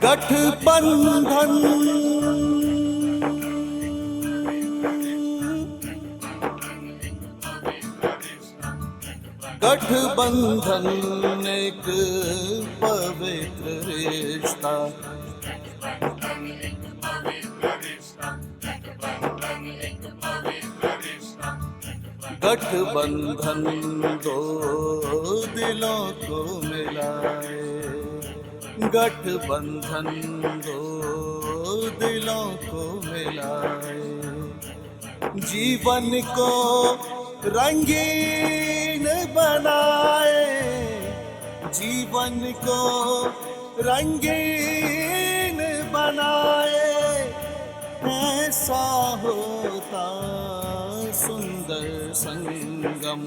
गठबंधन गठबंधन एक पवित्र रिश्ता, गठबंधन दो दिलों को मिलाए, गठबंधन दो दिलों को मिलाए, जीवन को रंगीन बनाए, जीवन को रंगीन बनाए, ऐसा होता सुंदर संगम।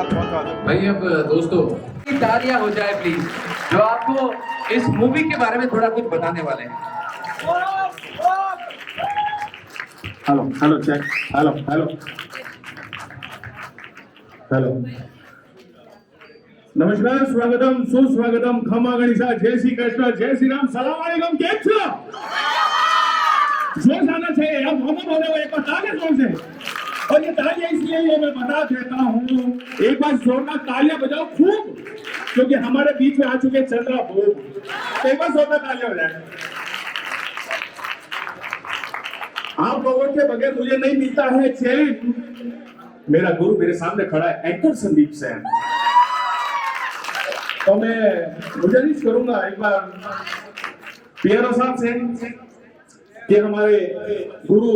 बात पहुंचा दो। भाई अब दोस्तों तालियां हो जाए प्लीज, जो आपको इस मूवी के बारे में थोड़ा कुछ बताने वाले हैं। Hello hello check, hello hello hello, नमस्कार, स्वागतम, सुस्वागतम, खमा गणिसा, जय श्री कृष्ण, जय श्री राम, सलाम वालेकुम, केम छो? जोश आना चाहिए, अब हम बोले हुए एक बार तालियां जोर से, और ये तालियां इसलिए ये मैं बता देता हूँ, एक बार जोरदार तालियां बजाओ खूब, क्योंकि हमारे बीच में आ चुके चंद्रा बोब, तो एक बार जोरदार तालियां हो जाए। आप लोगों के बगैर मुझे नहीं मिलता है चैन। मेरा गुरु मेरे सामने खड़ा है, एंकर संदीप सेन। तो मैं गुजारिश करूंगा एक बार पियानो साहब से कि हमारे गुरु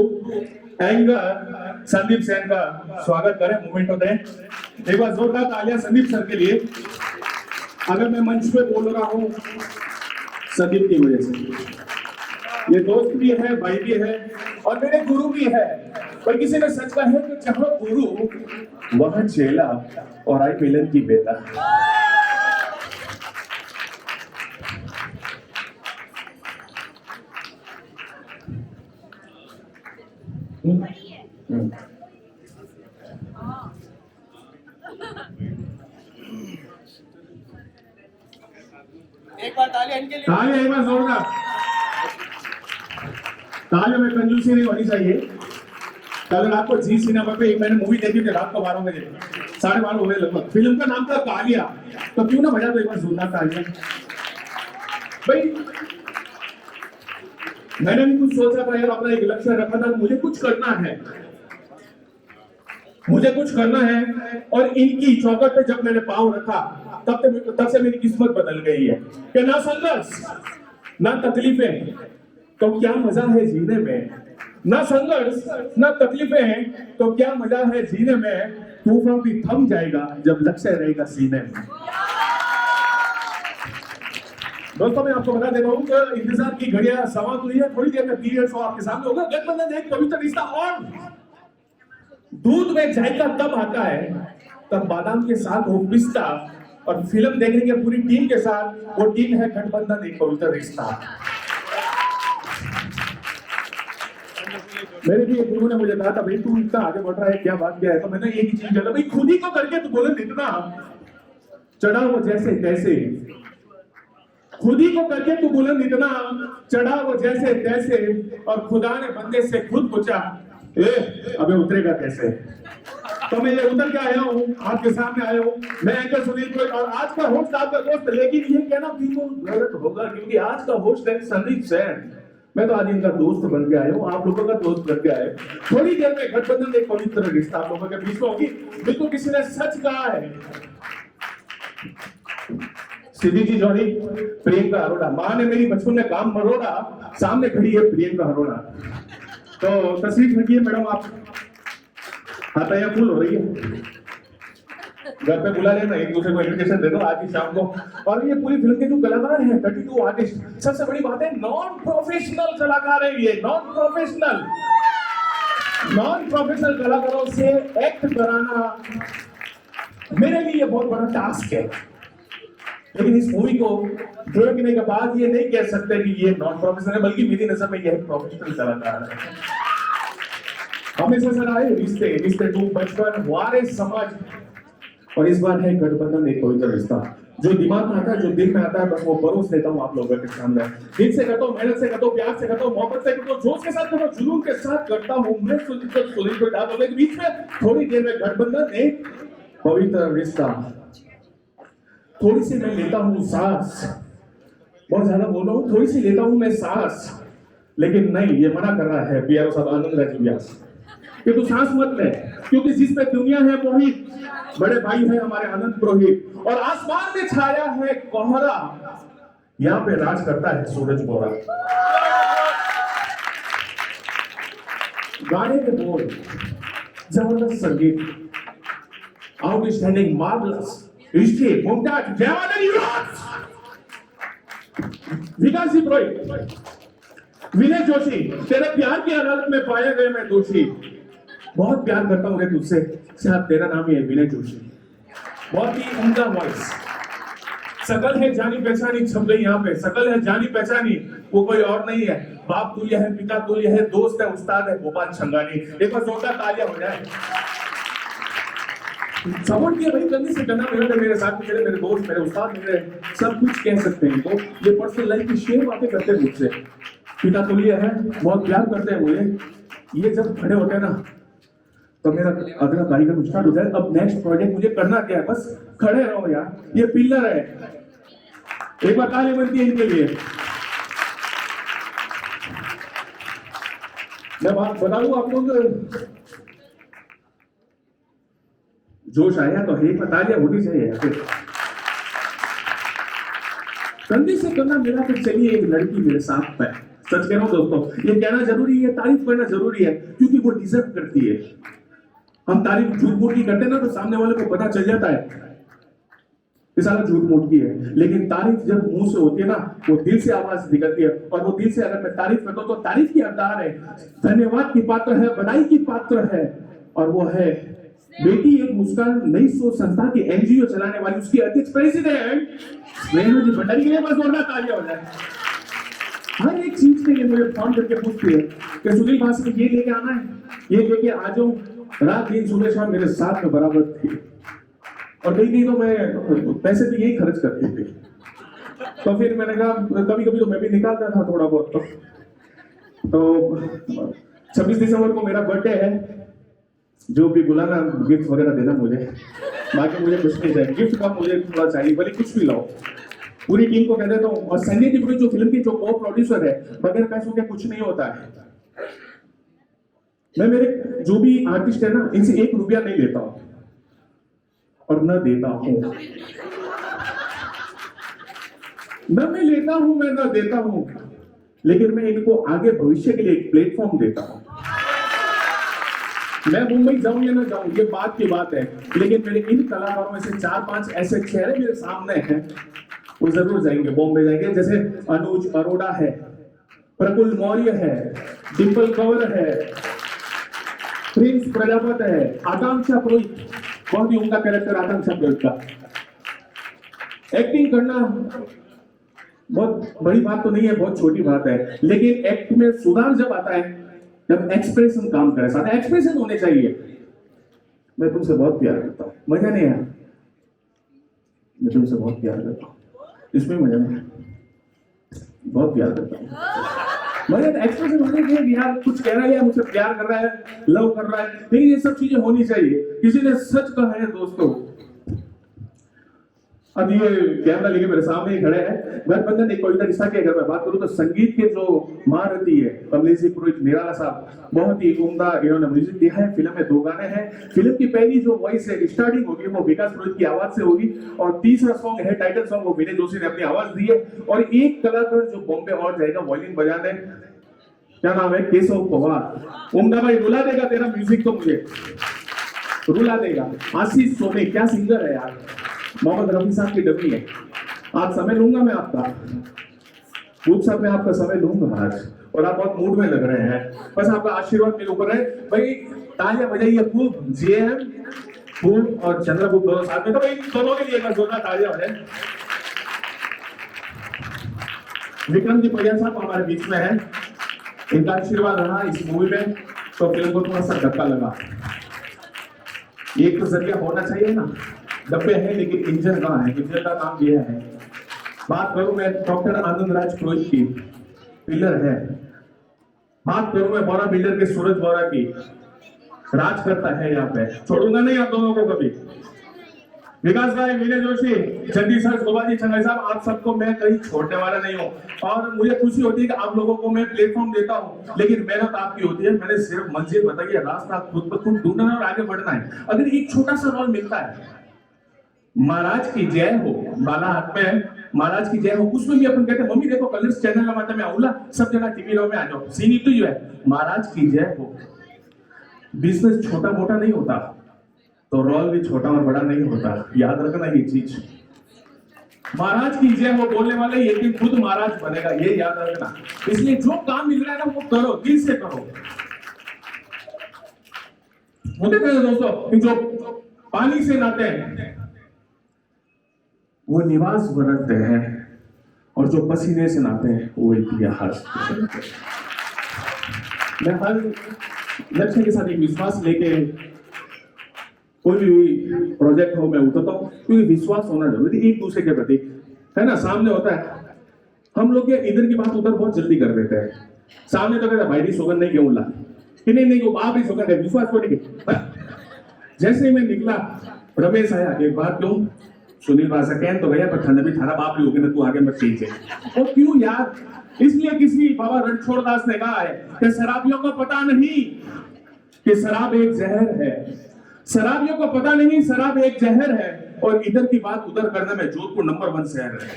एंकर संदीप सेन का स्वागत करें, मोमेंटो दें। एक बार जोरदार तालियां संदीप सर के लिए। अगर मैं मंच पे बोल रहा हूँ संदीप की वजह से, ये दोस्त भी है, भाई भी है और मेरे गुरु भी है। पर किसी ने सच कहा है कि जहाँ गुरु वहां चेला, और आई मिलन की बेटा। एक बार तालियां इनके लिए। तालियां एक बार जोरदार। तालियों में कंजूसी नहीं होनी चाहिए। कल रात को जी सिनेमा पे एक मैंने मूवी देखी थी, रात को 12 बजे, 12:30 हुए लगभग। फिल्म का नाम था कालिया। तो क्यों ना बजा दो एक बार जोरदार तालियां। भाई मैंने भी कुछ सोचा था यार, अपना एक लक्ष्य रखा था, मुझे कुछ करना है, मुझे कुछ करना है। और इनकी चौखट पे जब मैंने पांव रखा तब से मेरी किस्मत बदल गई है कि ना संघर्ष ना तकलीफें, तो क्या मजा है जीने में। ना संघर्ष ना तकलीफें हैं तो क्या मजा है जीने में। तूफान भी थम जाएगा जब लक्ष्य रहेगा सीने में। दोस्तों मैं आपको बता देता हूँ कि इंतजार की घड़ियां समाप्त हुई है, थोड़ी देर में पीरियड शो आपके सामने होगा। गठबंधन एक पवित्र रिश्ता, और दूध में जायका तब आता है तब बादाम के साथ वो पिस्ता, और फिल्म देखने के पूरी टीम के साथ, वो टीम है गठबंधन एक पवित्र रिश्ता। मेरे भी एक गुरु ने मुझे कहा था, भाई तू इतना आगे बढ़ रहा है, क्या बात क्या है। तो मैंने एक ही चीज कहा, भाई खुद ही को करके तू बोले इतना चढ़ा वो जैसे तैसे, खुद ही को करके तू बोले इतना चढ़ा वो जैसे तैसे, और खुदा ने बंदे से खुद पूछा अबे उतरेगा कैसे। तो मैं ये उतर के आया हूँ, आपके सामने आया हूँ, मैं एंकर सुनील कोई, और आज का होस्ट आपका दोस्त। लेकिन ये कहना बिल्कुल गलत होगा, क्योंकि आज का होस्ट है संदीप सेन। मैं तो आज इनका दोस्त बन के आया हूँ, आप लोगों का दोस्त बन के आए। थोड़ी देर में गठबंधन एक पवित्र रिश्ता आप लोगों के बीच में होगी। बिल्कुल किसी ने सच कहा है, सीधी जी जोड़ी प्रियंका अरोड़ा। माँ ने मेरी बचपन में काम मरोड़ा, सामने खड़ी है प्रियंका अरोड़ा। तो तस्वीर रखिए मैडम, आप हाथाया फुल हो रही है, घर पे बुला लेना, एक दूसरे को इन्विटेशन दे दो आज ही शाम को। और ये पूरी फिल्म के जो कलाकार हैं 32 आर्टिस्ट, सबसे बड़ी बात है नॉन प्रोफेशनल कलाकार है ये, नॉन प्रोफेशनल कलाकारों से एक्ट कराना मेरे लिए बहुत बड़ा टास्क है। लेकिन इस मूवी को देखने के बाद ये नहीं कह सकते कि ये नॉन प्रोफेशनल है, बल्कि मेरी नजर में यह प्रोफेशनल कलाकार है। हमेशा सर आए रिश्ते टू बचपन वारे समझ, और इस बार है गठबंधन एक पवित्र रिश्ता। जो दिमाग में आता है, जो दिल में आता है, बस वो परोस देता हूँ आप लोगों के सामने। दिल से करता हूँ, मेहनत से करता हूँ, प्यार से करता हूँ, मोहब्बत से करता हूँ, जोश के साथ करता हूँ, जुनून के साथ करता हूँ। मैं सुनील को डाल के बीच में थोड़ी देर में गठबंधन एक पवित्र रिश्ता। थोड़ी सी मैं लेता हूँ सांस, बहुत ज्यादा बोल रहा हूँ, थोड़ी सी लेता हूँ मैं सांस, लेकिन नहीं, ये मना कर रहा है पियारो साहब आनंद राज व्यास कि तू सांस मत ले, क्योंकि जिस पे दुनिया है मोहित, बड़े भाई है हमारे आनंद पुरोहित, और आसमान में छाया है कोहरा, यहाँ पे राज करता है सूरज बोरा। गाने के बोल, जबरदस्त संगीत, आउटस्टैंडिंग, मार्वलस, हिस्ट्री, मुमताज, जयवादन युवराज, विकास जी पुरोहित, विनय जोशी, तेरे प्यार की अदालत में पाए गए मैं दोषी, बहुत प्यार करता हूँ रे तुझसे, शायद तेरा नाम ही है विनय जोशी। बहुत ही उम्दा वॉइस। सकल है जानी पहचानी छप गई यहाँ पे, सकल है जानी पहचानी, वो कोई और नहीं है, बाप तुल्य है, पिता तुल्य है, दोस्त है, उस्ताद है, गोपाल छंगानी। एक बार जोरदार तालियां हो जाए। सपोर्ट किया भाई, करने से करना। मेरे साथ में मेरे दोस्त, मेरे उस्ताद, मेरे सब कुछ कह सकते हैं। तो ये पर्सनल लाइफ की शेयर बातें करते हैं मुझसे। पिता तुल्य है, बहुत प्यार करते हैं मुझे। ये जब खड़े होते हैं ना तो मेरा अगला कार्यक्रम स्टार्ट हो जाए। अब नेक्स्ट प्रोजेक्ट मुझे करना क्या है, बस खड़े रहो यार, ये पिलर है। एक बार ताली बनती है इनके लिए। मैं बात बता दूं आप लोग, जोश आया तो एक बार तालियां होनी चाहिए। फिर कंधे से करना मेरा, तो चलिए एक लड़की मेरे साथ है। सच कह रहा हूं दोस्तों, ये कहना जरूरी है, तारीफ करना जरूरी है, क्योंकि वो डिजर्व करती है। हम तारीफ झूठ मूठ की करते हैं ना, तो सामने वाले को पता चल जाता है ये साला झूठ मूठ की है। लेकिन तारीफ जब मुंह से होती है ना, वो दिल से आवाज निकलती है। और वो दिल से अगर मैं तारीफ करता हूं तो तारीफ की हकदार है, धन्यवाद की पात्र है, बधाई की पात्र है। और वो है बेटी एक मुस्कान नई सोच संस्था की एनजीओ चलाने वाली, उसकी अध्यक्ष प्रेसिडेंट रेणु जी भंडारी के लिए बस जोरदार तालियां हो जाए। हर एक चीज के लिए मुझे फोन करके पूछती है कि सुनील भाषा में ये लेके आना है, ये लेके आ जाओ। रात दिन सुबह शाम मेरे साथ में बराबर थी। और कहीं तो मैं पैसे भी यही खर्च करती थी। तो फिर मैंने कहा कभी कभी तो मैं भी निकालता था थोड़ा बहुत। तो 26 दिसंबर को मेरा बर्थडे है, जो भी बुलाना, गिफ्ट वगैरह देना मुझे, बाकी मुझे कुछ नहीं चाहिए। गिफ्ट का मुझे थोड़ा चाहिए, भले कुछ भी लाओ। पूरी टीम को कह देता हूँ। और संजय जी जो फिल्म की जो को प्रोड्यूसर है, बगैर पैसों के कुछ नहीं होता है। मैं मेरे जो भी आर्टिस्ट है ना, इनसे 1 रुपया नहीं लेता हूं और न देता हूं। न मैं लेता हूं, मैं न देता हूं, लेकिन मैं इनको आगे भविष्य के लिए एक प्लेटफॉर्म देता हूं। मैं मुंबई जाऊं या ना जाऊं, ये बात की बात है, लेकिन मेरे इन कलाकारों में से 4-5 ऐसे चेहरे मेरे सामने हैं, वो जरूर जाएंगे, बॉम्बे जाएंगे। जैसे अनुज अरोड़ा है, प्रफुल्ल मौर्य है, डिंपल कंवर है, प्रिंस प्रजापत है, आकांक्षा पुरोहित, बहुत ही उनका कैरेक्टर आकांक्षा पुरोहित का। एक्टिंग करना बहुत बड़ी बात तो नहीं है, बहुत छोटी बात है, लेकिन एक्ट में सुधार जब आता है जब एक्सप्रेशन काम करे, साथ एक्सप्रेशन होने चाहिए। मैं तुमसे बहुत प्यार करता हूँ, मजा नहीं है? मैं तुमसे बहुत प्यार करता हूँ, इसमें मजा नहीं है, बहुत प्यार करता हूँ। मगर एक्सप्रेशन होने चाहिए, यार कुछ कह रहा है, या मुझसे प्यार कर रहा है, लव कर रहा है, लेकिन ये सब चीजें होनी चाहिए। किसी ने सच कहा है दोस्तों, अब ये कैमरा लेके मेरे सामने ही खड़े हैं, गठबंधन एक कविता रिश्ता की अगर मैं बात करूं तो संगीत के जो महारथी है कमलेश जी पुरोहित निराला साहब, बहुत ही उम्दा इन्होंने म्यूजिक दिया है। फिल्म में 2 गाने हैं। फिल्म की पहली जो वॉइस है, स्टार्टिंग होगी वो विकास पुरोहित की आवाज से होगी, और तीसरा सॉन्ग है टाइटल सॉन्ग, वो विनय जोशी ने अपनी आवाज दी है। और एक कलाकार जो बॉम्बे और जाएगा वायलिन बजाने, क्या नाम है, केशव पवार। उम्दा भाई रुला देगा तेरा म्यूजिक, तो मुझे रुला देगा। आशीष सोने, क्या सिंगर है यार। मोहम्मद रफी साहब की डबी है। आज समय लूंगा मैं आपका, खूब साहब मैं आपका समय लूंगा आज, और आप बहुत मूड में लग रहे हैं, बस आपका आशीर्वाद मेरे ऊपर है। भाई तालियां बजाइए खूब, जेएम खूब और चंद्रगुप्त दोनों साथ में, तो भाई दोनों के लिए जोरदार तालियां हो जाए। विक्रम जी पहिया साहब हमारे बीच में है, इनका आशीर्वाद रहा इस मूवी में, तो फिल्म को थोड़ा सा धक्का लगा। एक तो जरिया होना चाहिए ना, डब्बे हैं लेकिन इंजन कहाँ है, इंजन का काम किया है। बात करूं मैं डॉक्टर आनंद राज पुरोहित की, पिलर है। बात करूं मैं बड़ा बिल्डर के सूरज बोरा की, राज करता है यहाँ पे, छोड़ूंगा नहीं आप दोनों को कभी। विकास भाई, विनय जोशी, जगदीश सर, शोभाजी छंगाई साहब, आप सबको मैं कहीं छोड़ने वाला नहीं हूँ। और मुझे खुशी होती है कि आप लोगों को मैं प्लेटफॉर्म देता हूँ, लेकिन मेहनत आपकी होती है। मैंने सिर्फ मंजिल बताई है, रास्ता खुद ब खुद ढूंढना और आगे बढ़ना है। अगर एक छोटा सा रोल मिलता है, महाराज की जय हो, बाला हाथ में महाराज की जय हो, उसमें भी अपन कहते हैं मम्मी देखो कलर्स चैनल लगाते में आऊला, सब जगह टीवी लो में आ जाओ। सीन तो ये है, महाराज की जय हो। बिजनेस छोटा मोटा नहीं होता, तो रोल भी छोटा और बड़ा नहीं होता, याद रखना ये चीज। महाराज की जय हो बोलने वाले एक दिन खुद महाराज बनेगा, ये याद रखना। इसलिए जो काम मिल रहा है ना वो करो, दिल से करो। मुझे कहते दोस्तों, जो पानी से नहाते हैं, वो निवास बनते हैं और जो पसीने से नहाते हैं वो इतिहास बनते हैं। मैं हर लक्ष्य के साथ एक विश्वास लेके कोई भी प्रोजेक्ट हो मैं उतरता हूँ, क्योंकि विश्वास होना जरूरी है एक दूसरे के प्रति, है ना। सामने होता है, हम लोग ये इधर की बात उधर बहुत जल्दी कर देते हैं। सामने तो कहता है भाई सोगन नहीं क्यों ला कि नहीं वो बाप ही सोगन है, विश्वास को नहीं। जैसे ही मैं निकला रमेश आया, एक बात क्यों सुनील भाषा कहन तो गया पर ठंड भी थारा बाप ही होगी ना, तू आगे मत पीछे। वो क्यों यार, इसलिए किसी बाबा रणछोड़ दास ने कहा है कि शराबियों को पता नहीं कि शराब एक जहर है, शराबियों को पता नहीं शराब एक जहर है, और इधर की बात उधर करने में जोधपुर नंबर 1 शहर है।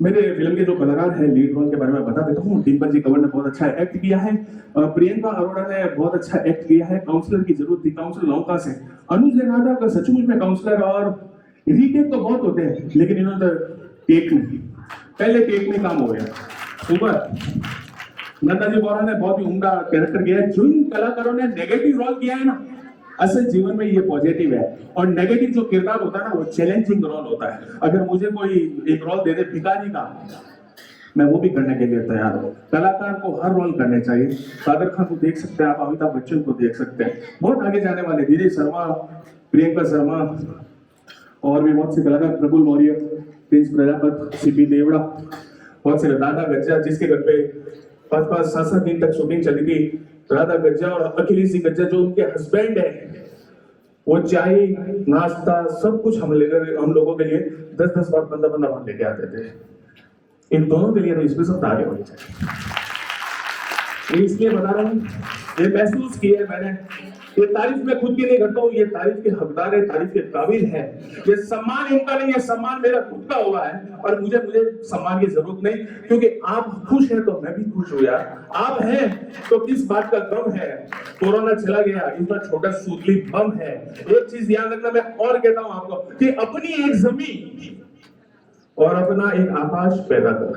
मेरे फिल्म के जो कलाकार हैं लीड रोल के बारे में बता देता हूँ। डिम्पल जी कंवर ने बहुत अच्छा एक्ट किया है, प्रियंका अरोड़ा ने बहुत अच्छा एक्ट किया है, काउंसलर की जरूरत थी, काउंसलर नौका से अनुज ने कहा था कि सचमुच में काउंसलर, और रीटेक तो बहुत होते हैं लेकिन इन्होंने टेक में, पहले टेक में काम हो गया। सुपर नंदा जी बोरा ने बहुत ही उम्दा कैरेक्टर किया है। जो इन कलाकारों ने नेगेटिव रोल किया है ना, असल जीवन में ये पॉजिटिव है, और नेगेटिव जो किरदार होता है ना वो चैलेंजिंग रोल होता है। अगर मुझे कोई एक रोल दे दे भिखारी का, मैं वो भी करने के लिए तैयार हूँ। कलाकार को हर रोल करने चाहिए। कादर खान को देख सकते हैं आप, अमिताभ बच्चन को देख सकते हैं, बहुत आगे जाने वाले धीरे शर्मा, प्रियंका शर्मा और भी बहुत से कलाकार, प्रफुल्ल मौर्य, प्रिंस प्रजापत, सीपी देवड़ा, बहुत से, राधा गज्जा जिसके घर पे 5-5, 7-7 दिन तक शूटिंग चली थी। राधा गज्जा और अखिलेश सिंह गज्जा जो उनके हस्बैंड है, वो चाय नाश्ता सब कुछ हम लोगों के लिए 10-10 बार 15-15 बार लेके आते थे। इन दोनों के लिए तो इसमें सब तारीफ होनी चाहिए। इसलिए बता रहा हूँ, ये महसूस किया है मैंने, ये तारीफ मैं खुद की नहीं करता हूँ, ये तारीफ के हकदार है, तारीफ के काबिल है। ये सम्मान इनका नहीं है, सम्मान मेरा खुद का हुआ है, और मुझे सम्मान की जरूरत नहीं, क्योंकि आप खुश हैं तो मैं भी खुश हूँ यार। आप हैं तो किस बात का गम है। कोरोना चला गया, इसका छोटा सूतली बम है। एक चीज ध्यान रखना, मैं और कहता हूँ आपको कि अपनी एक जमीन और अपना एक आकाश पैदा कर,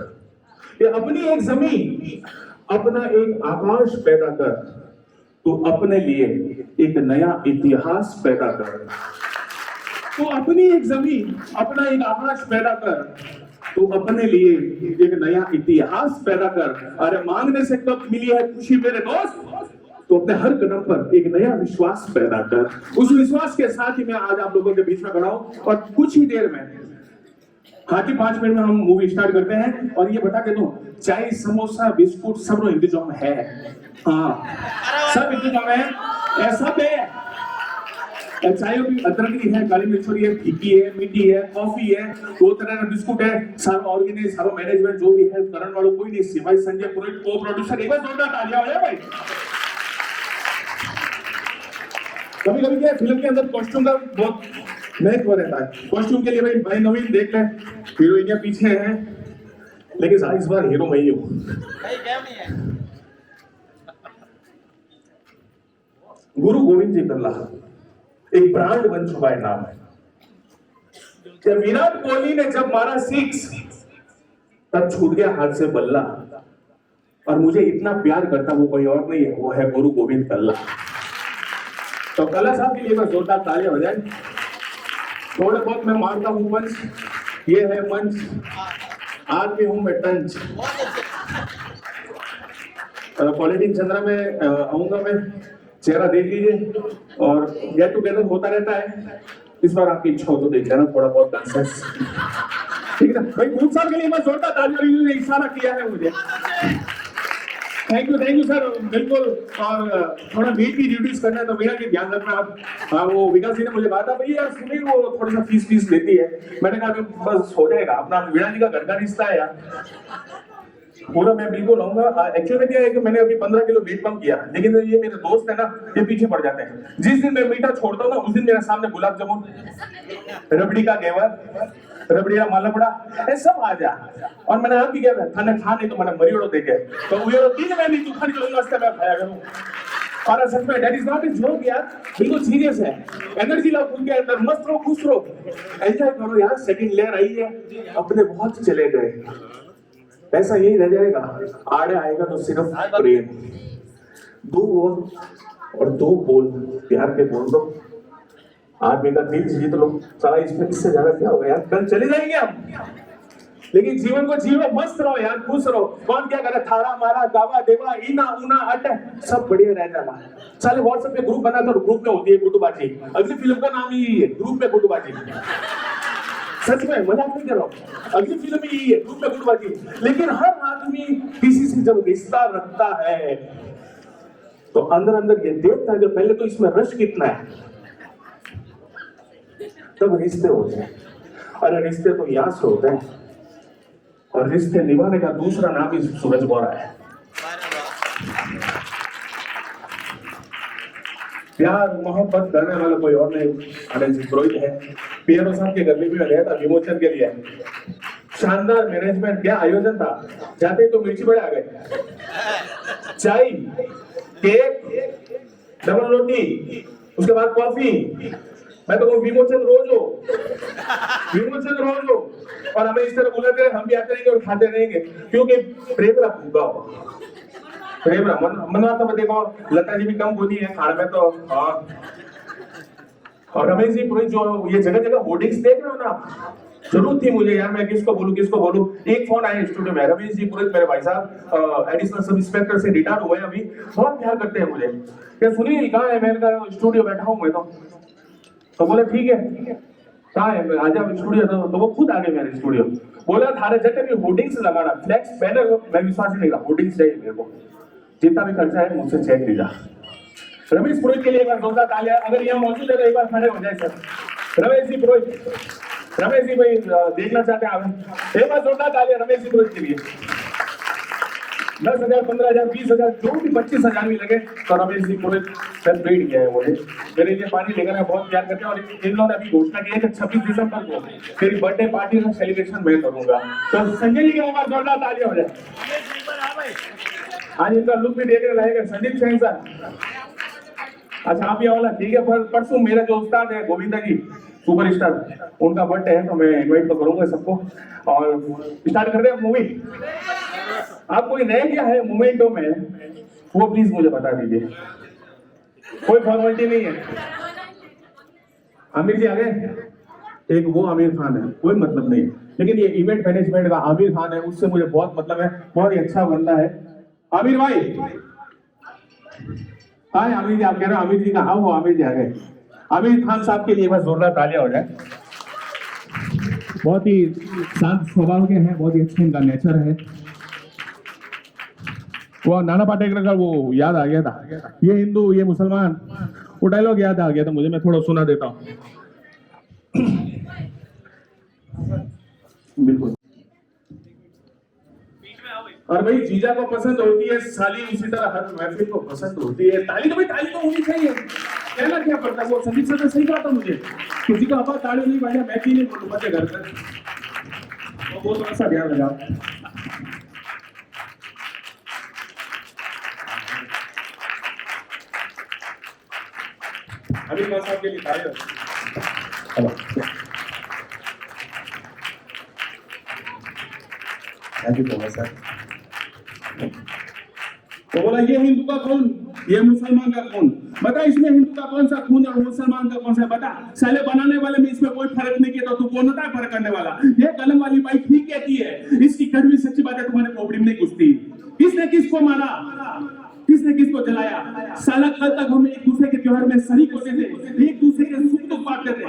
ये अपनी एक जमीन अपना एक आकाश पैदा कर, तो अपने लिए एक नया इतिहास पैदा कर। तो अपनी एक जमीन अपना एक आकाश पैदा कर, तो अपने लिए एक नया इतिहास पैदा कर। अरे मांगने से कब मिली है खुशी मेरे दोस्त, तो अपने हर कदम पर एक नया विश्वास पैदा कर। उस विश्वास के साथ ही मैं आज आप लोगों के बीच में खड़ा हूं, और कुछ ही देर में, हाथी 5 मिनट में हम मूवी स्टार्ट करते हैं। और ये बता के दूं, चाय समोसा बिस्कुट सब इंतजाम है, हाँ सब इंतजाम है, ऐसा है। चाय भी अदरक की है, काली मिर्च है, फीकी है, मीठी है, कॉफी है, 2 तरह का बिस्कुट है, सारा ऑर्गेनाइज, सारा मैनेजमेंट जो भी है, करण वालों कोई नहीं, सिवाय संजय पुरोहित को प्रोड्यूसर। एक बार जोरदार तालियां हो जाए भाई। कभी-कभी क्या फिल्म के अंदर कॉस्ट्यूम का बहुत महत्व रहता है। कॉस्ट्यूम के लिए भाई नवीन देख ले, हीरोइनियां पीछे हैं, लेकिन इस बार हीरो मैं ही हूं। गुरु गोविंद जी कल्ला एक ब्रांड बन चुका है, नाम है। जब विराट कोहली ने जब मारा 6, तब छूट गया हाथ से बल्ला, और मुझे इतना प्यार करता वो कोई और नहीं है, वो है गुरु गोविंद कल्ला। तो कल्ला साहब के लिए मैं जोरदार तालियां हो जाए। थोड़े बहुत मैं मारता हूँ पंच, ये है मंच, आज भी हूं मैं टंच। पॉलिटिक्स चंद्रा में आऊंगा मैं, चेहरा देख लीजिए, और गेट टुगेदर होता रहता है। इस बार आपकी इच्छा हो तो देख लेना, थोड़ा बहुत डांसेस, ठीक है ना भाई। खूब साहब के लिए मैं जोरदार तालियों ने इशारा किया है मुझे। थैंक यू सर, बिल्कुल। और थोड़ा वेट की ड्यूटीज करना है तो मेरा भी ध्यान रखना आप। हाँ, वो विकास जी ने मुझे कहा था भैया यार सुनील वो थोड़ा सा फीस देती है, मैंने कहा बस हो जाएगा, अपना वीणा जी का घर का रिश्ता है यार, पूरा मैं बिल्कुल आऊंगा। एक्चुअली में क्या है कि मैंने अभी 15 किलो वेट कम किया, लेकिन ये मेरे दोस्त है ना, ये पीछे पड़ जाते हैं। जिस दिन मैं मीठा छोड़ता हूँ ना, उस दिन मेरे सामने गुलाब जामुन, रबड़ी का घेवर, रबड़ी का मालपुड़ा, ये सब आ जा। और मैंने आप भी क्या थाने खा नहीं तो मैंने मरियोड़ो देखे, तो उयो 3 महीने तू खानी चलो नाश्ते में खाया करूं। और सच में that is not a joke यार, बिल्कुल सीरियस है। एनर्जी लाओ खुद के अंदर, मस्त रहो, खुश रहो, एंजॉय करो यार। सेकंड लेयर आई है, अपने बहुत चले गए, पैसा यही रह जाएगा, आड़े आएगा तो सिर्फ प्रेम। 2 बोल और 2 बोल प्यार के बोल दो, आदमी का दिल जीत लो, साला इसमें इससे ज्यादा क्या होगा यार, कल चले जाएंगे हम, लेकिन जीवन को जियो, मस्त रहो यार, खुश रहो। कौन क्या करे, थारा मारा गावा देवा इना उना अट सब बढ़िया रह जाना। साले व्हाट्सएप पे ग्रुप बना कर ग्रुप में होती है गुटुबाजी, अगली फिल्म का नाम ही है ग्रुप में गुटुबाजी। सच में मजाक नहीं कर रहा हूँ, अगली फिल्म ही यही है ग्रुप में गुटबाजी। लेकिन हर आदमी किसी से जब रिश्ता रखता है तो अंदर अंदर ये देखता है कि पहले तो इसमें रश कितना है, तब रिश्ते होते हैं। और रिश्ते तो यहाँ से होते हैं, और रिश्ते निभाने का दूसरा नाम ही सूरज बोरा है। प्यार मोहब्बत करने वाला कोई और नहीं, अनिल जी पुरोहित है। पियरो साहब के गली में गया था विमोचन के लिए, शानदार मैनेजमेंट, क्या आयोजन था। जाते ही तो मिर्ची बड़े आ गए, चाय, केक, डबल रोटी, उसके बाद कॉफी। मैं तो विमोचन रोज हो, विमोचन रोज हो। और हमें इस तरह बुलाते रहे, हम भी आते रहेंगे और खाते रहेंगे, क्योंकि प्रेम रहा भूखा हो, प्रेम रहा मनवा। तो देखो लता जी भी कम बोली है खाने में तो। हाँ, और रमेश जी पुरोहित जो ये जगह जगह होर्डिंग्स देख रहे हो ना, जरूरत थी मुझे यार, मैं किसको बोलूं। एक फोन आया स्टूडियो में, रमेश जी पुरोहित मेरे भाई साहब एडिशनल सब इंस्पेक्टर से रिटायर हुए अभी, बहुत प्यार करते हैं मुझे। क्या सुनिए कहाँ है, मैंने कहा स्टूडियो बैठा हूँ मैं तो बोले ठीक है कहाँ है, आ जाओ स्टूडियो। तो वो खुद आ गए मेरे स्टूडियो, बोला थारे जगह में होर्डिंग्स लगाना, फ्लैक्स बैनर, मैं विश्वास ही नहीं रहा, होर्डिंग्स चाहिए मेरे को, जितना भी खर्चा है मुझसे चेक लीजिए। रमेश पुरोहित के लिए एक बार जोरदार तालियां, अगर यहाँ मौजूद है तो एक बार खड़े हो जाए सर। रमेश जी पुरोहित, रमेश जी भाई देखना चाहते हैं आप, एक बार जोरदार तालियां रमेश जी पुरोहित के लिए। 10,000, 15,000, 20,000, जो भी 25,000 भी लगे तो रमेश जी पुरोहित सेलिब्रेट किया है मुझे, मेरे लिए पानी लेकर मैं बहुत प्यार करते हैं। और इन लोगों ने अभी घोषणा की है कि 26 दिसंबर को तेरी बर्थडे पार्टी का सेलिब्रेशन मैं करूंगा, तो संजय जी के ऊपर जोरदार तालियां हो जाए। आज इनका लुक भी देखने रहेगा, संदीप सिंह सर। अच्छा आप ये वाला ठीक है, परसों मेरा जो उस्ताद है गोविंदा जी सुपरस्टार, उनका बर्थडे है, तो मैं इनवाइट तो करूंगा सबको। और स्टार्ट कर रहे हैं मूवी। आप कोई नया क्या है मोमेंटो में, वो प्लीज मुझे बता दीजिए, कोई फॉर्मेलिटी नहीं है। आमिर जी आ गए, एक वो आमिर खान है, कोई मतलब नहीं, लेकिन ये इवेंट मैनेजमेंट का आमिर खान है, उससे मुझे बहुत मतलब है, बहुत ही अच्छा बंदा है। आमिर भाई हाँ आमिर जी, आप कह रहे हो आमिर जी का, हाँ वो आमिर जी आ गए। आमिर खान साहब के लिए बस जोरदार तालियां हो जाए। बहुत ही शांत स्वभाव के हैं, बहुत ही अच्छे इनका नेचर है। वो नाना पाटेकर का वो याद आ गया था, ये हिंदू ये मुसलमान, वो डायलॉग याद आ गया था मुझे, मैं थोड़ा सुना देता हूँ। बिल्कुल। और भाई जीजा को पसंद होती है साली, उसी तरह हर महफिल को पसंद होती है ताली। तो भाई ताली तो होनी चाहिए, कहना क्या पड़ता है। वो संदीप सर ने सही कहा था मुझे, किसी को अपा ताली नहीं बजा, मैं भी नहीं बोलूंगा घर पर, तो वो थोड़ा सा ध्यान लगाओ। अभी साहब के लिए thank you so much sir. तो बोला ये हिंदू का कौन, ये मुसलमान का कौन, बता इसमें हिंदू का कौन सा खून और मुसलमान का कौन सा, बता। साले बनाने वाले में इसमें कोई फर्क नहीं किया, तो तू कौन होता है फर्क करने वाला। ये कलम वाली बाई ठीक कहती है, इसकी कड़वी सच्ची बात है तुम्हारे खोपड़ी में नहीं घुसती। किसने किसको मारा, किसने किसको जलाया, साला कल तक हम एक दूसरे के त्योहार में शरीक होते थे, एक दूसरे के सुख दुख बांटते थे,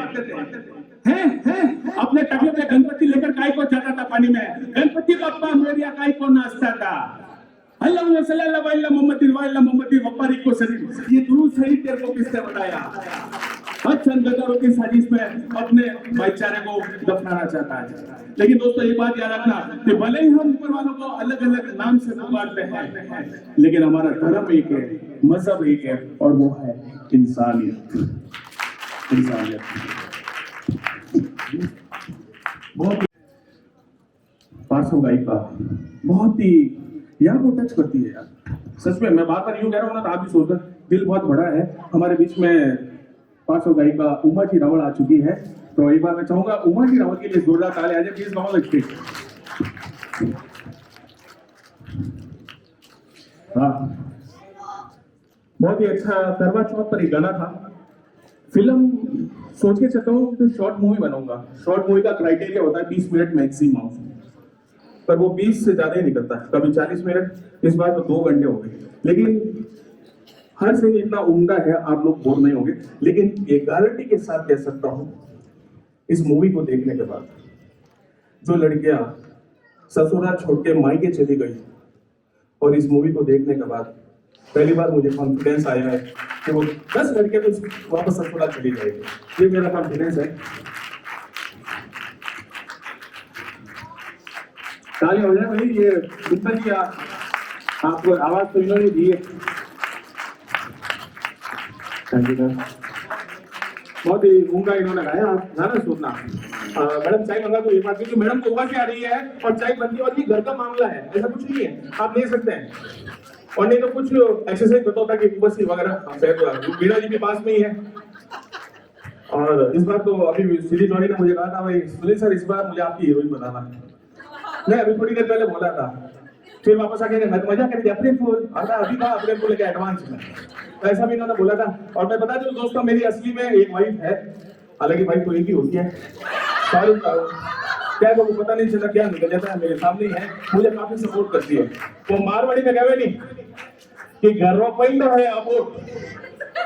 हैं अपने टकले पे गणपति लेकर काय को जाता था पानी में, गणपति बप्पा मोरिया काय को नाचता था, अल्लाह सल्लल्लाहु अलैहि मोहम्मद वप्पारी को शरीफ। ये दुरूद शरीफ तेरे को किसने बताया। चंद गदरों की साजिश में अपने भाईचारे को दफनाना चाहता है। लेकिन दोस्तों ये बात याद रखना कि भले ही हम ऊपर वालों को अलग अलग नाम से पुकारते हैं, लेकिन हमारा धर्म एक है, मजहब एक है, और वो है इंसानियत। इंसानियत बहुत पार्श्व गायिका, बहुत ही यहाँ को टच करती है यार, सच में। मैं बार बार यूं कह रहा हूँ ना, तो आप भी सोचकर दिल बहुत बड़ा है। हमारे बीच में पार्श्व गायिका उमा जी रावल आ चुकी है, तो एक बार मैं चाहूंगा उमा जी रावल के लिए जोरदार ताली आ जाए प्लीज। कमाल लगती हाँ, बहुत ही अच्छा। करवा चौथ पर एक गाना था, फिल्म सोच के चलता हूँ कि शॉर्ट मूवी बनाऊंगा। शॉर्ट मूवी का क्राइटेरिया होता है 20 मिनट मैक्सिमम, पर वो 20 से ज्यादा ही निकलता है, कभी 40 मिनट, इस बार तो 2 घंटे हो गए। लेकिन हर सीन इतना उम्दा है, आप लोग बोर नहीं होंगे। लेकिन ये गारंटी के साथ कह सकता हूँ, इस मूवी को देखने के बाद जो लड़कियां ससुराल छोड़ के मायके चली गई और इस मूवी को देखने के बाद पहली बार मुझे कॉन्फिडेंस आया है कि वो 10 लड़के तो वापस ससुराल चली जाएगी। ये मेरा कॉन्फिडेंस है। ताली हो जाए भाई। ये गुप्ता जी आपको आवाज तो इन्होंने दी है। थैंक यू सर, बहुत ही उमदा इन्होंने गाया। आप गाना सुनना। मैडम चाय मंगा तो एक बात, क्योंकि मैडम को उबाल के आ रही है और चाय बनती है और ये घर का मामला है, ऐसा कुछ नहीं है, आप ले सकते हैं। और नहीं तो कुछ एक्सरसाइज बताओ ताकि उपस्थित वगैरह मीरा जी भी पास में ही है। और इस बार तो अभी सिली जॉनी ने मुझे कहा था, भाई सुनील सर इस बार मुझे आपकी हीरोइन बनाना है। मैं अभी थोड़ी देर पहले बोला था, फिर वापस आके मजा करेंगे अप्रैल फूल, अभी कहा अप्रैल फूल के एडवांस में, तो ऐसा भी इन्होंने बोला था। और मैं बता दूं दोस्तों, मेरी असली में एक वाइफ है, हालांकि वाइफ तो एक ही होती है, क्या वो पता नहीं चला क्या निकल जाता है, मेरे सामने ही है, मुझे काफी सपोर्ट करती है। वो मारवाड़ी में कहवे नहीं कि घरों पैंडो है अपोर्ट,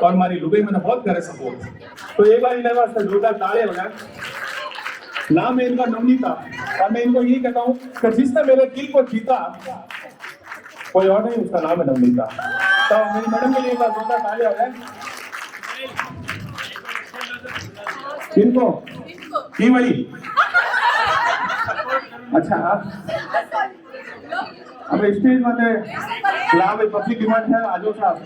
और हमारी लुगाई मैंने बहुत करे सपोर्ट। तो एक बार इन्हें वास्ते जोरदार तालियां बजाएं। नाम है इनका नवनीता, और मैं इनको यही कहता हूँ कि जिसने मेरे दिल को जीता कोई और नहीं, उसका नाम है नवनीता। तो मेरी मैडम के लिए एक बार जोरदार तालियां बजाएं। इनको की वाली अच्छा अब स्टेज वाले पब्लिक डिमांड है आजो साहब।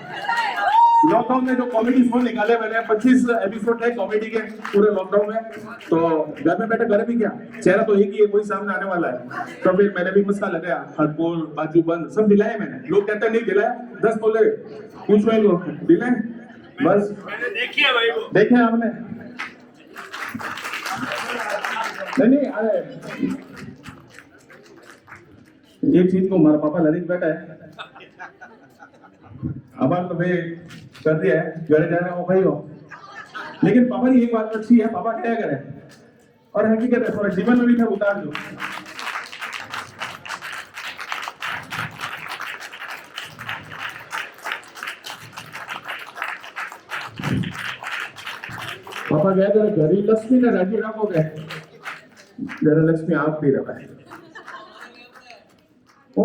लॉकडाउन में जो कॉमेडी शो निकाले मैंने 25 एपिसोड है कॉमेडी के पूरे लॉकडाउन में, तो घर में बैठे करे भी क्या, चेहरा तो एक ही है, कोई सामने आने वाला है। तो फिर मैंने भी मस्का लगाया, हथबोल बाजू बंद सब दिलाए मैंने। लोग कहते हैं नहीं दिलाया, 10 बोले कुछ में लोग दिलाए, बस देखे आपने नहीं अरे एक चीज को हमारा पापा ललित बैठा है, अब तो भाई कर दिया है, घर जाना वो भाई हो। लेकिन पापा की एक बात अच्छी है, पापा क्या करे और हकीकत है, थोड़ा जीवन में भी था उतार दो। पापा गए थे घरी लक्ष्मी ने राजी राखो गए, जरा लक्ष्मी आप भी रहा है। ओ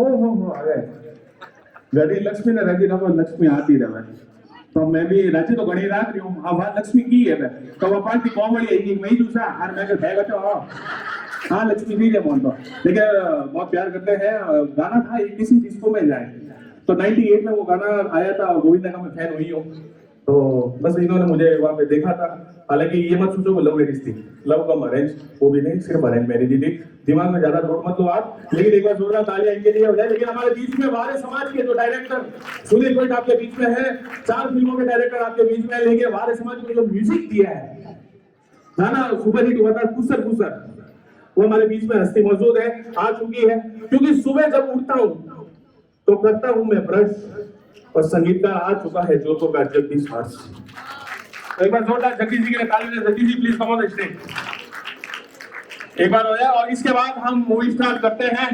आ गए घरी लक्ष्मी ने राजी राखो, लक्ष्मी आती रहा है। तो मैं भी राजी तो घड़ी राख रही हूँ, हाँ लक्ष्मी की है मैं तो वो पार्टी कॉमेडी है कि मैं दूसरा हर मैं बैग तो हाँ लक्ष्मी भी है बोल, तो लेकिन बहुत प्यार करते हैं। गाना था किसी डिस्को में जाए, तो 98 में वो गाना आया था, गोविंदा का मैं फैन हुई हूँ। तो बस इन्होंने मुझे वहाँ पे देखा था, हालांकि ये मत सोचो वो लव मैरिज थी, लव कम अरेंज, वो भी नहीं सिर्फ अरेंज मैरिज थी। दिमाग में ज्यादा लोड मत लो आप, लेकिन एक बार जोरदार तालियां इनके लिए हो जाए। लेकिन हमारे बीच में वारे समाज के जो डायरेक्टर सुनील भट्ट आपके बीच में है, 4 फिल्मों के डायरेक्टर आपके बीच में है, लेकिन वारे समाज को जो म्यूजिक दिया है, गाना सुपर हिट हुआ था कुसर कुसर, वो हमारे बीच में हस्ती मौजूद है, आ चुकी है। क्योंकि सुबह जब उठता हूँ तो करता हूँ मैं ब्रश, और संगीतकार आ चुका है जो तो जगदीश हर्ष। तो एक बार जोरदार जगदीश जी के लिए ताली दें। Jagdish ji please come on the stage. एक बार हो जाए और इसके बाद हम मूवी स्टार्ट करते हैं।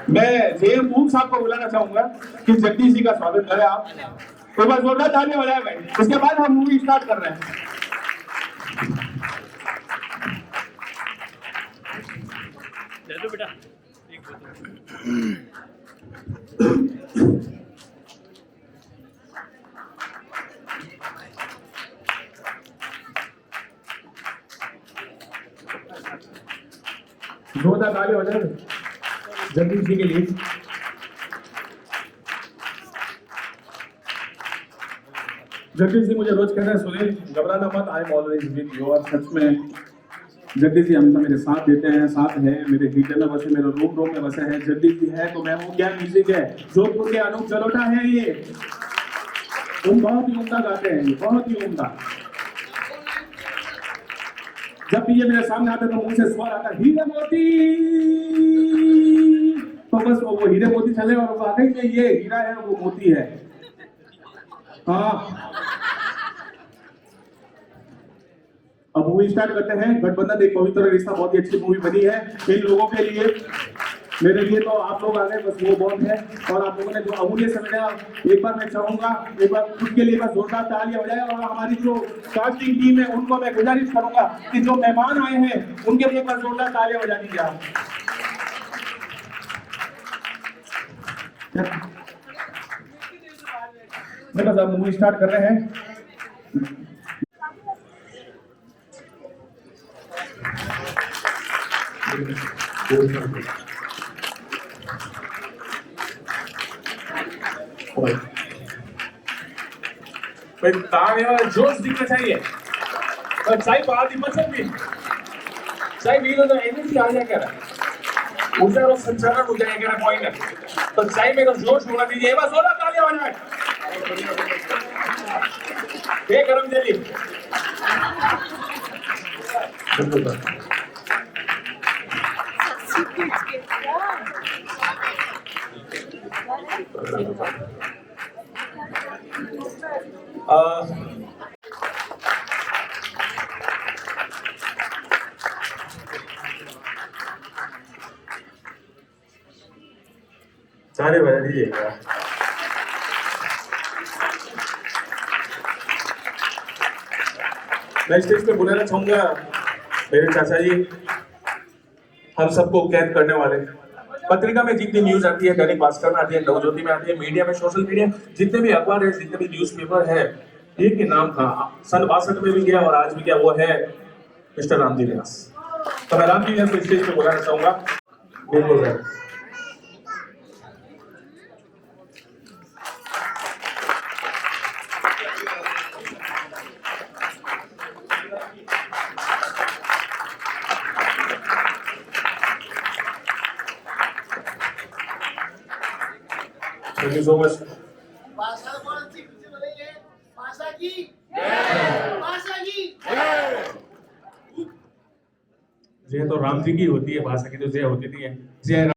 मैं जेएम ऊक साहब को बुलाना चाहूंगा कि जगदीश जी का स्वागत करें आप। तो एक बार जोरदार ताली बजाएं भाई। उसके बाद हम मूवी स्टार्ट कर रहे हैं। बेटा जोरदार ताली हो जाए जगदीश जी के लिए। जगदीश जी मुझे रोज कहते हैं सुनील घबराना मत, I am always with you. और सच में जगदीश जी हमेशा मेरे साथ देते हैं, साथ है, मेरे हीटर में बसे, मेरे रूम में बसे हैं। जगदीश जी है तो मैं हूँ, क्या म्यूजिक है, जोधपुर के अनूप जलोटा है ये, तुम बहुत ही उम्दा गाते हैं, बहुत ही उम्दा। जब भी ये मेरे सामने आते तो मुंह से स्वर आता हीरे मोती, तो बस वो हीरे मोती चले और वाकई में ये हीरा है वो मोती है। हाँ, अब मूवी स्टार्ट करते हैं। गठबंधन एक पवित्र रिश्ता बहुत ही अच्छी मूवी बनी है इन लोगों के लिए। मेरे लिए तो आप लोग आ गए, बस वो बहुत है। और आप लोगों ने जो अमूल्य समय दिया, एक बार मैं चाहूंगा एक बार उसके लिए बस जोरदार तालियां हो जाए। और हमारी जो कास्टिंग टीम है उनको मैं गुजारिश करूंगा कि जो मेहमान आए हैं उनके लिए एक बार जोरदार तालियां हो जाएंगी आप। मैं बस अब मूवी स्टार्ट कर रहे हैं। भाई ताने जोश दिखना चाहिए और चाय बात ही मत भी चाय भी तो एनर्जी आ जाएगा ना, ऊर्जा और संचालन हो जाएगा ना पॉइंट। तो चाय में तो जोश होना चाहिए। बस होना तालियां हो जाए। ये गरम जली सारे बजा दीजिएगा। मैं स्टेज पे बुलाना चाहूंगा मेरे चाचा जी, हम सबको कैद करने वाले। पत्रिका में जितनी न्यूज आती है, दैनिक भास्कर में आती है, नवज्योति में आती है, मीडिया में, सोशल मीडिया, जितने भी अखबार है, जितने भी न्यूज़पेपर है, एक ही नाम था, सन 62 में भी गया और आज भी गया, वो है मिस्टर रामजी व्यास। तो मैं रामजी व्यास को स्टेज पे बुलाना चाहूंगा। बिल्कुल sir. Thank you so much. भाषा कौन सी किसी बोलेंगे? भाषा की जय, भाषा की जय। जय तो राम जी की होती है, भाषा की तो जय होती नहीं है। जय